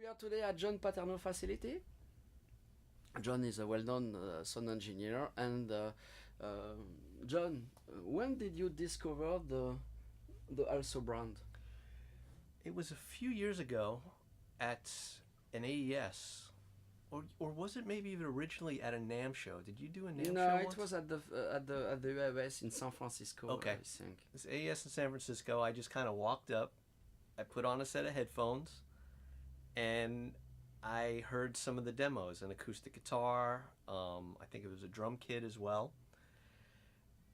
are today at John Paterno facility. John is a well-known sound engineer, and John, when did you discover the Also brand? It was a few years ago at an AES, or was it maybe even originally at a NAMM show? Did you do a NAMM No, show it once? was at the UAS in San Francisco. Okay. I think. This AES in San Francisco, I just kind of walked up, I put on a set of headphones, and I heard some of the demos, an acoustic guitar, I think it was a drum kit as well.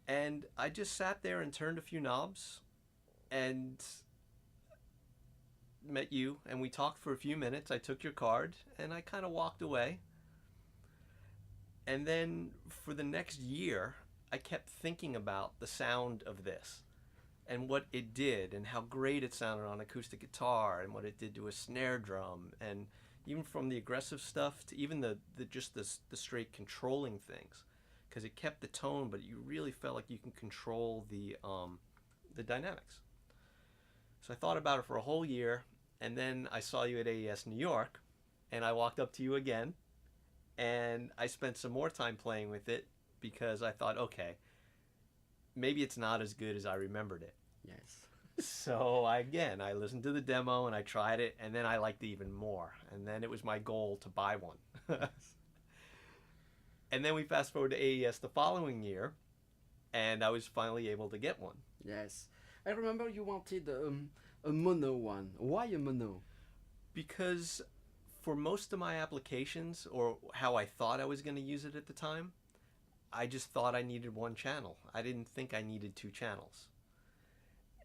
And I just sat there and turned a few knobs and met you, and we talked for a few minutes. I took your card and I kind of walked away. And then for the next year, I kept thinking about the sound of this and what it did and how great it sounded on acoustic guitar and what it did to a snare drum, and even from the aggressive stuff to even the straight controlling things, because it kept the tone, but you really felt like you can control the dynamics. So I thought about it for a whole year, and then I saw you at AES New York, and I walked up to you again, and I spent some more time playing with it because I thought, okay, maybe it's not as good as I remembered it. Yes. So I listened to the demo and I tried it, and then I liked it even more, and then it was my goal to buy one. And then we fast forward to AES the following year, and I was finally able to get one. Yes. I remember you wanted a mono one. Why a mono? Because for most of my applications, or how I thought I was going to use it at the time, I just thought I needed one channel. I didn't think I needed two channels.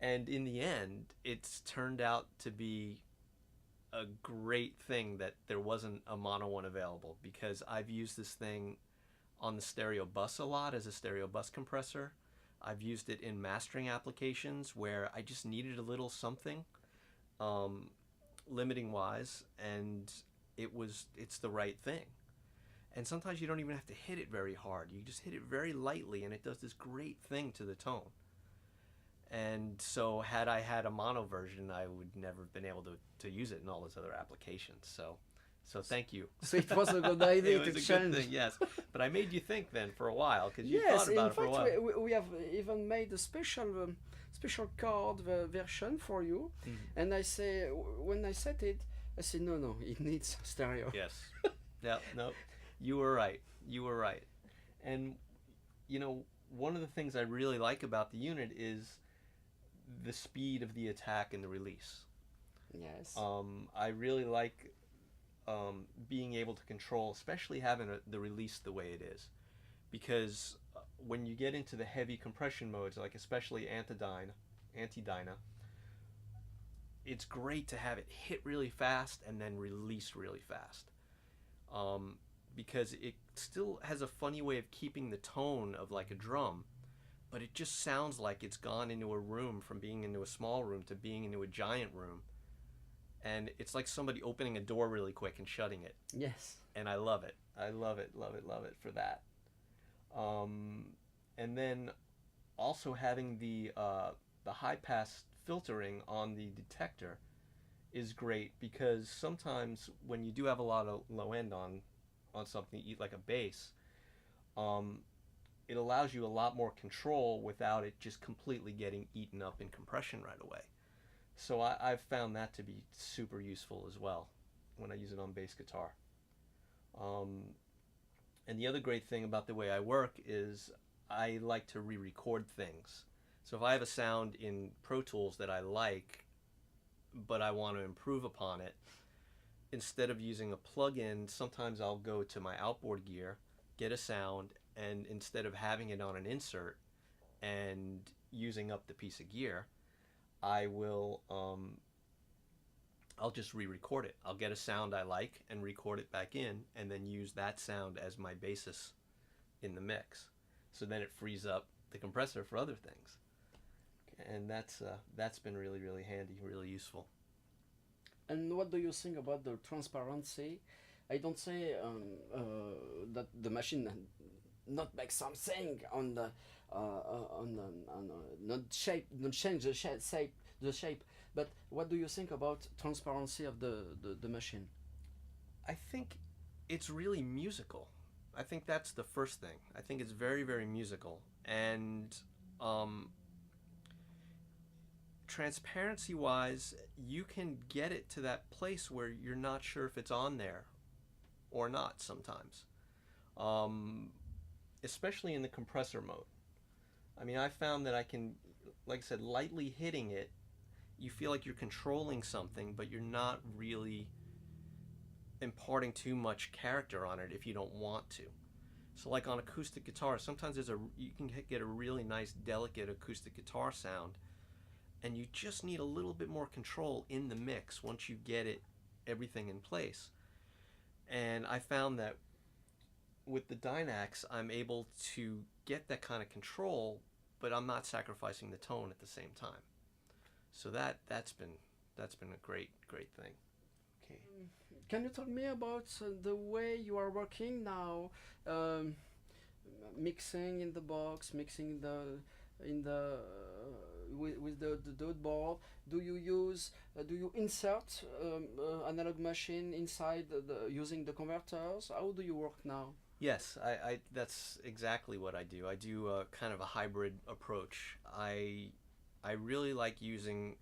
And in the end, it's turned out to be a great thing that there wasn't a mono one available, because I've used this thing on the stereo bus a lot as a stereo bus compressor. I've used it in mastering applications where I just needed a little something, limiting wise, and it's the right thing. And sometimes you don't even have to hit it very hard. You just hit it very lightly, and it does this great thing to the tone. And so had I had a mono version, I would never have been able to use it in all those other applications. So thank you. So it was a good idea It was to a change. good thing, yes. But I made you think then for a while, because you Yes, thought about in it for a fact, while. we have even made a special card version for you. And I say, when I set it, I say, no, it needs stereo. Yes. Yeah, no, you were right. You were right. And, one of the things I really like about the unit is the speed of the attack and the release. Yes. I really like being able to control, especially having the release the way it is, because when you get into the heavy compression modes, like especially anti-dyna, it's great to have it hit really fast and then release really fast, because it still has a funny way of keeping the tone of like a drum, but it just sounds like it's gone into a room from being into a small room to being into a giant room. And it's like somebody opening a door really quick and shutting it. Yes. And I love it. I love it for that. And then also having the high pass filtering on the detector is great, because sometimes when you do have a lot of low end on something, like a bass, it allows you a lot more control without it just completely getting eaten up in compression right away. So I've found that to be super useful as well when I use it on bass guitar. And the other great thing about the way I work is I like to re-record things. So if I have a sound in Pro Tools that I like, but I want to improve upon it, instead of using a plug-in, sometimes I'll go to my outboard gear, get a sound, and instead of having it on an insert and using up the piece of gear, I will I'll just re-record it. I'll get a sound I like and record it back in, and then use that sound as my basis in the mix. So then it frees up the compressor for other things, and that's been really, really handy, really useful. And what do you think about the transparency? I don't say that the machine not make something on the not change the shape, But what do you think about transparency of the machine? I think it's really musical. I think that's the first thing. I think it's very, very musical. And um, transparency wise, you can get it to that place where you're not sure if it's on there or not sometimes, um, especially in the compressor mode. I mean, I found that I can, like I said, lightly hitting it, you feel like you're controlling something, but you're not really imparting too much character on it if you don't want to. So, like on acoustic guitar, sometimes you can get a really nice, delicate acoustic guitar sound, and you just need a little bit more control in the mix once you get everything in place. And I found that with the Dynax, I'm able to get that kind of control, but I'm not sacrificing the tone at the same time. So that's been a great thing. Okay. Can you tell me about the way you are working now? Um, Mixing in the box, mixing in the with the dot ball. Do you insert analog machine inside using the converters? How do you work now? Yes, I that's exactly what I do. I do a kind of a hybrid approach. I really like using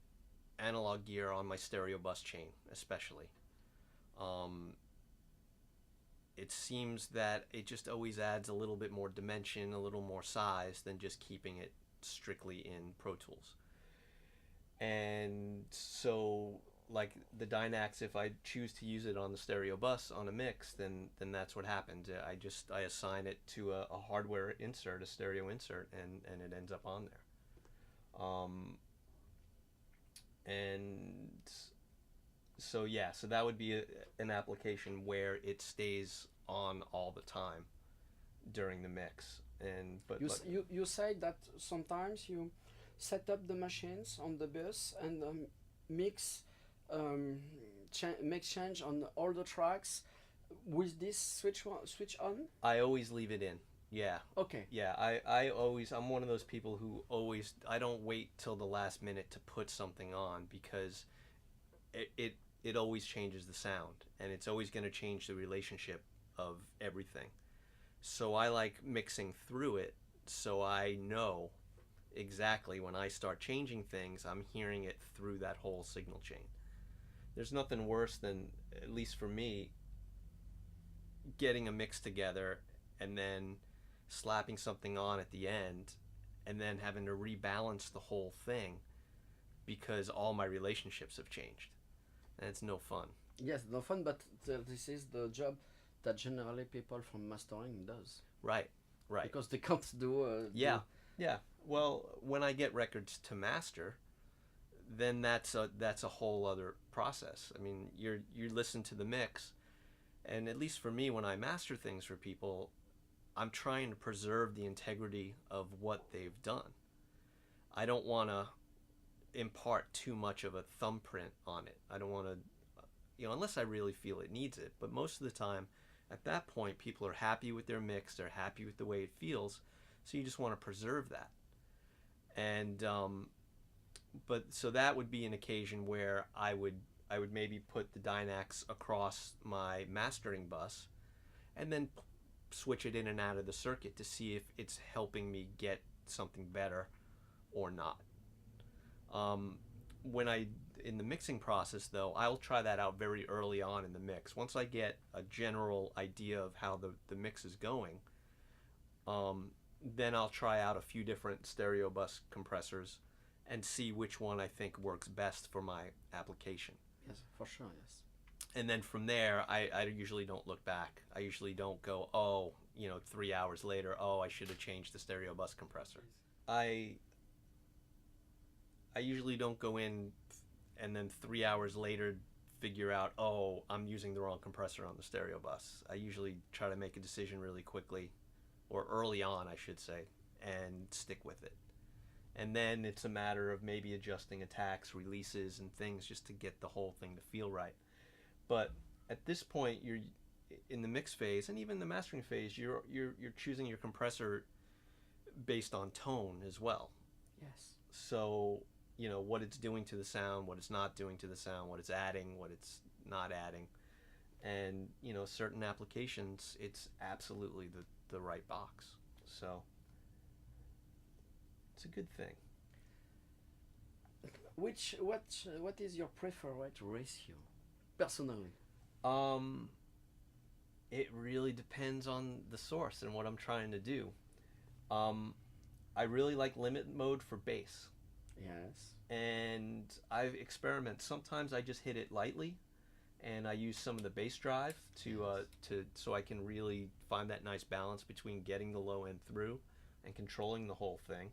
analog gear on my stereo bus chain, especially. Um, it seems that it just always adds a little bit more dimension, a little more size than just keeping it strictly in Pro Tools. And so, like the Dynax, if I choose to use it on the stereo bus on a mix, then that's what happens. I assign it to a hardware insert, a stereo insert, and it ends up on there. And so yeah, so that would be an application where it stays on all the time during the mix. And You say that sometimes you set up the machines on the bus and mix make change on all the tracks with this switch on. I always leave it in. Yeah. Okay. Yeah, I'm one of those people who always, I don't wait till the last minute to put something on, because it always changes the sound, and it's always going to change the relationship of everything. So I like mixing through it, so I know exactly when I start changing things, I'm hearing it through that whole signal chain. There's nothing worse than, at least for me, getting a mix together and then slapping something on at the end and then having to rebalance the whole thing because all my relationships have changed. And it's no fun. Yes, no fun, but this is the job that generally people from mastering does. Right, right. Because they can't do. Yeah, yeah. Well, when I get records to master, then that's a whole other process. I mean, you listen to the mix, and at least for me, when I master things for people, I'm trying to preserve the integrity of what they've done. I don't want to impart too much of a thumbprint on it. I don't want to, unless I really feel it needs it. But most of the time, at that point, people are happy with their mix. They're happy with the way it feels. So you just want to preserve that. And but so that would be an occasion where I would maybe put the Dynax across my mastering bus, and then switch it in and out of the circuit to see if it's helping me get something better or not. When in the mixing process, though, I'll try that out very early on in the mix. Once I get a general idea of how the mix is going, then I'll try out a few different stereo bus compressors and see which one I think works best for my application. Yes, for sure, yes. And then from there, I usually don't look back. I usually don't go, 3 hours later, I should have changed the stereo bus compressor. I usually don't go in and then 3 hours later figure out, I'm using the wrong compressor on the stereo bus. I usually try to make a decision really quickly, or early on, I should say, and stick with it. And then it's a matter of maybe adjusting attacks, releases, and things just to get the whole thing to feel right. But at this point, you're in the mix phase, and even the mastering phase, you're choosing your compressor based on tone as well. Yes. So what it's doing to the sound, what it's not doing to the sound, what it's adding, what it's not adding. And, certain applications, it's absolutely the right box. So it's a good thing. What is your preferred ratio, personally? Um, it really depends on the source and what I'm trying to do. Um, I really like limit mode for bass. Yes. And I've experimented. Sometimes I just hit it lightly, and I use some of the bass drive to so I can really find that nice balance between getting the low end through and controlling the whole thing.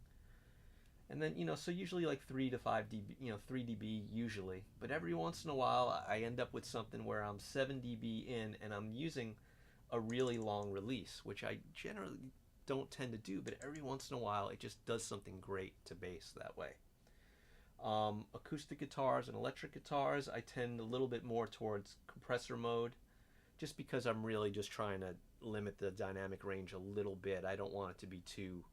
And then so usually like 3 to 5 dB, 3 dB usually. But every once in a while I end up with something where I'm 7 dB in and I'm using a really long release, which I generally don't tend to do. But every once in a while it just does something great to bass that way. Acoustic guitars and electric guitars, I tend a little bit more towards compressor mode, just because I'm really just trying to limit the dynamic range a little bit. I don't want it to be too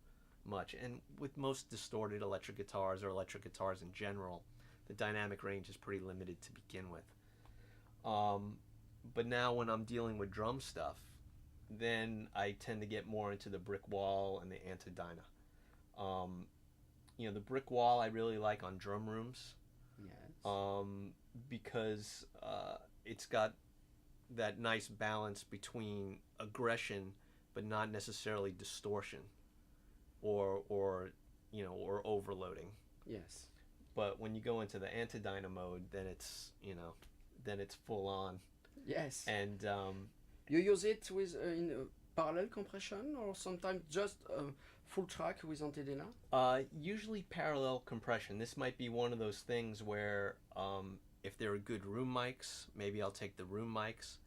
much. And with most distorted electric guitars or electric guitars in general, the dynamic range is pretty limited to begin with. But now when I'm dealing with drum stuff, then I tend to get more into the brick wall and the anti-dyna. The brick wall I really like on drum rooms. Yes. Because it's got that nice balance between aggression but not necessarily distortion or overloading. Yes. But when you go into the anti-dyna mode, then it's full on. Yes. And you use it with in parallel compression, or sometimes just full track with anti-dyna? Usually parallel compression. This might be one of those things where if there are good room mics, maybe I'll take the room mics,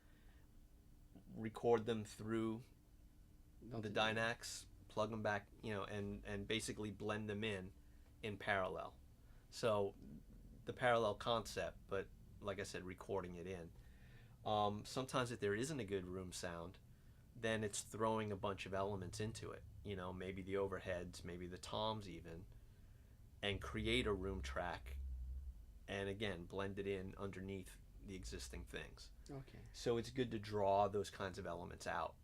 record them through the Dynax, plug them back, and basically blend them in parallel. So the parallel concept, but like I said, recording it in. Sometimes if there isn't a good room sound, then it's throwing a bunch of elements into it. Maybe the overheads, maybe the toms even, and create a room track, and again, blend it in underneath the existing things. Okay. So it's good to draw those kinds of elements out.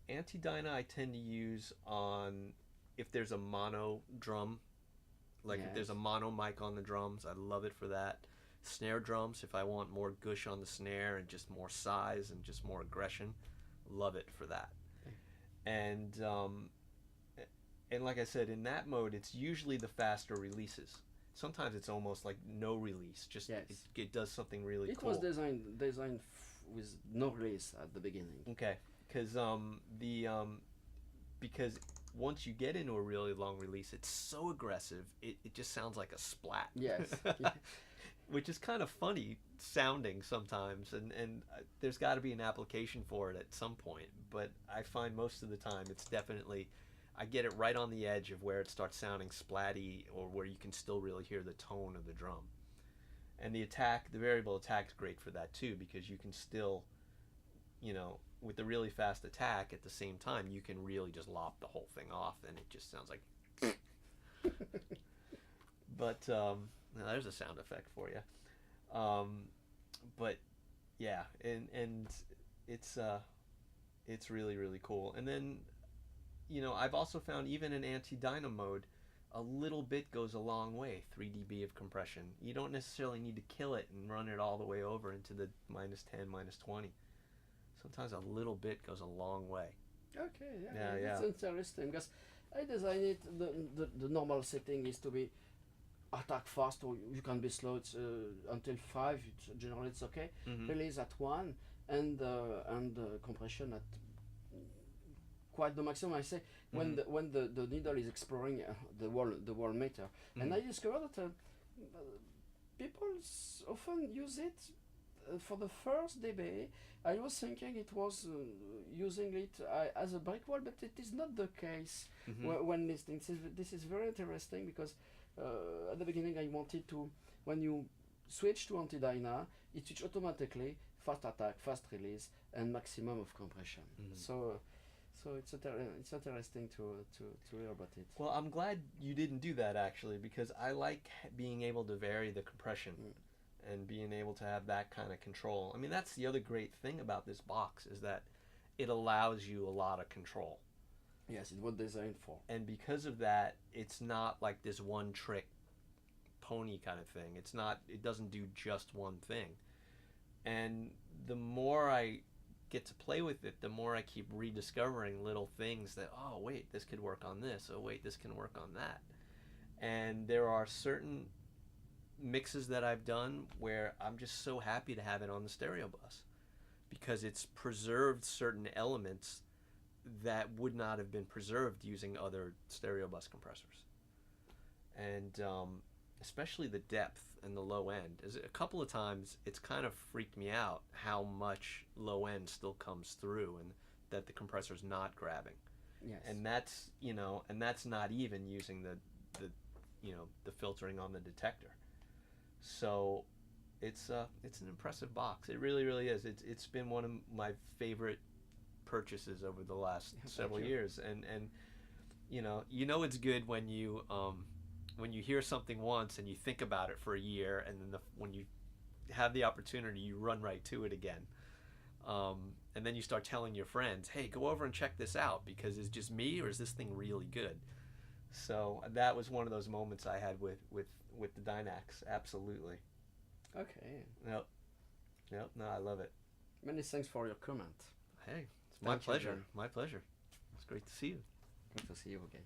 Anti-dyna I tend to use on if there's a mono drum, like if there's a mono mic on the drums, I love it for that. Snare drums, if I want more gush on the snare and just more size and just more aggression, love it for that. Okay. And like I said, in that mode, it's usually the faster releases. Sometimes it's almost like no release, just it does something really cool. It was designed with no release at the beginning. Okay, because once you get into a really long release, it's so aggressive, it just sounds like a splat. Yes. Which is kind of funny sounding sometimes, and there's got to be an application for it at some point, but I find most of the time it's definitely, I get it right on the edge of where it starts sounding splatty or where you can still really hear the tone of the drum. And the variable attack is great for that too, because you can still, with the really fast attack at the same time, you can really just lop the whole thing off and it just sounds like but now there's a sound effect for you. But yeah, and it's really, really cool. And then I've also found even in anti-dyna mode, a little bit goes a long way. 3 dB of compression. You don't necessarily need to kill it and run it all the way over into the -10, -20. Sometimes a little bit goes a long way. Okay, yeah. It's interesting because I designed it. The normal setting is to be attack fast, or you can be slow. It's until 5. Generally, it's okay. Mm-hmm. Release at 1, and compression at quite the maximum. I say when the needle is exploring the wall meter, and I discovered that people often use it for the first dB. I was thinking it was using it as a brick wall, but it is not the case when listening. This is very interesting because at the beginning I wanted to, when you switch to anti-dyna, it switch automatically fast attack, fast release, and maximum of compression. So So it's interesting to hear about it. Well, I'm glad you didn't do that actually, because I like being able to vary the compression and being able to have that kind of control. I mean, that's the other great thing about this box is that it allows you a lot of control. Yes, it was designed for. And because of that, it's not like this one trick pony kind of thing. It doesn't do just one thing. And the more I get to play with it, the more I keep rediscovering little things that, oh wait, this could work on this, oh wait, this can work on that. And there are certain mixes that I've done where I'm just so happy to have it on the stereo bus, because it's preserved certain elements that would not have been preserved using other stereo bus compressors. And especially the depth and the low end. A couple of times it's kind of freaked me out how much low end still comes through and that the compressor's not grabbing. Yes. And that's not even using the filtering on the detector. So it's an impressive box. It really, really is. It's been one of my favorite purchases over the last several years. And it's good when you hear something once and you think about it for a year, and then when you have the opportunity, you run right to it again. And then you start telling your friends, hey, go over and check this out, because it's just me, or is this thing really good? So that was one of those moments I had with the Dynax. Absolutely. Okay. Yep. No, I love it. Many thanks for your comment. Hey, it's my pleasure. My pleasure. It's great to see you. Good to see you again.